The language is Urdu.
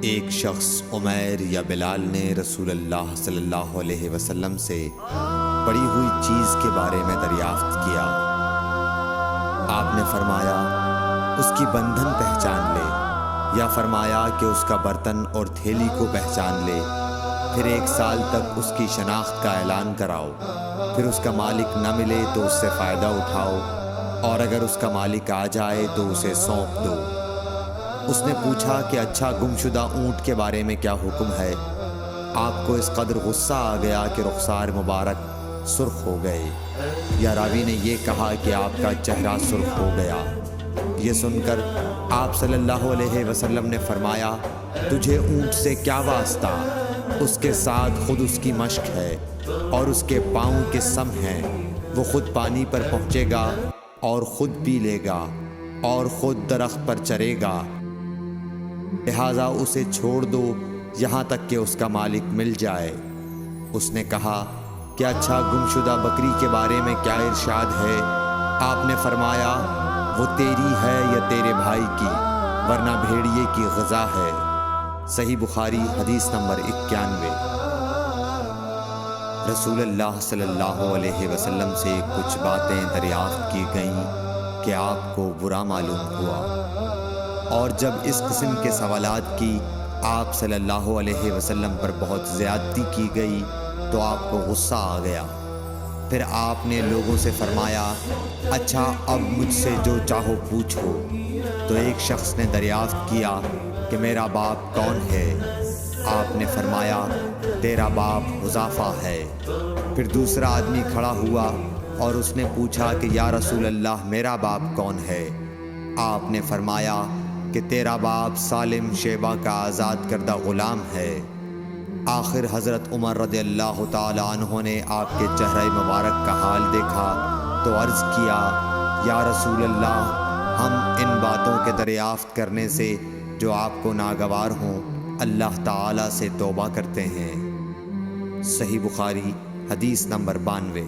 ایک شخص عمیر یا بلال نے رسول اللہ صلی اللہ علیہ وسلم سے پڑی ہوئی چیز کے بارے میں دریافت کیا۔ آپ نے فرمایا اس کی بندھن پہچان لے، یا فرمایا کہ اس کا برتن اور تھیلی کو پہچان لے، پھر 1 سال تک اس کی شناخت کا اعلان کراؤ، پھر اس کا مالک نہ ملے تو اس سے فائدہ اٹھاؤ، اور اگر اس کا مالک آ جائے تو اسے سونپ دو۔ اس نے پوچھا کہ اچھا گمشدہ اونٹ کے بارے میں کیا حکم ہے؟ آپ کو اس قدر غصہ آ گیا کہ رخسار مبارک سرخ ہو گئے، یا راوی نے یہ کہا کہ آپ کا چہرہ سرخ ہو گیا۔ یہ سن کر آپ صلی اللہ علیہ وسلم نے فرمایا، تجھے اونٹ سے کیا واسطہ؟ اس کے ساتھ خود اس کی مشق ہے اور اس کے پاؤں کے سم ہیں، وہ خود پانی پر پہنچے گا اور خود پی لے گا اور خود درخت پر چرے گا، لہٰذا اسے چھوڑ دو یہاں تک کہ اس کا مالک مل جائے۔ اس نے کہا کہ اچھا گمشدہ بکری کے بارے میں کیا ارشاد ہے؟ آپ نے فرمایا وہ تیری ہے یا تیرے بھائی کی، ورنہ بھیڑیے کی غذا ہے۔ صحیح بخاری حدیث نمبر 91۔ رسول اللہ صلی اللہ علیہ وسلم سے کچھ باتیں دریافت کی گئیں کہ آپ کو برا معلوم ہوا، اور جب اس قسم کے سوالات کی آپ صلی اللہ علیہ وسلم پر بہت زیادتی کی گئی تو آپ کو غصہ آ گیا۔ پھر آپ نے لوگوں سے فرمایا، اچھا اب مجھ سے جو چاہو پوچھو۔ تو ایک شخص نے دریافت کیا کہ میرا باپ کون ہے؟ آپ نے فرمایا تیرا باپ حذافہ ہے۔ پھر دوسرا آدمی کھڑا ہوا اور اس نے پوچھا کہ یا رسول اللہ میرا باپ کون ہے؟ آپ نے فرمایا کہ تیرا باپ سالم شیبہ کا آزاد کردہ غلام ہے۔ آخر حضرت عمر رضی اللہ تعالیٰ عنہ نے آپ کے چہرہ مبارک کا حال دیکھا تو عرض کیا، یا رسول اللہ ہم ان باتوں کے دریافت کرنے سے جو آپ کو ناگوار ہوں اللہ تعالیٰ سے توبہ کرتے ہیں۔ صحیح بخاری حدیث نمبر 92۔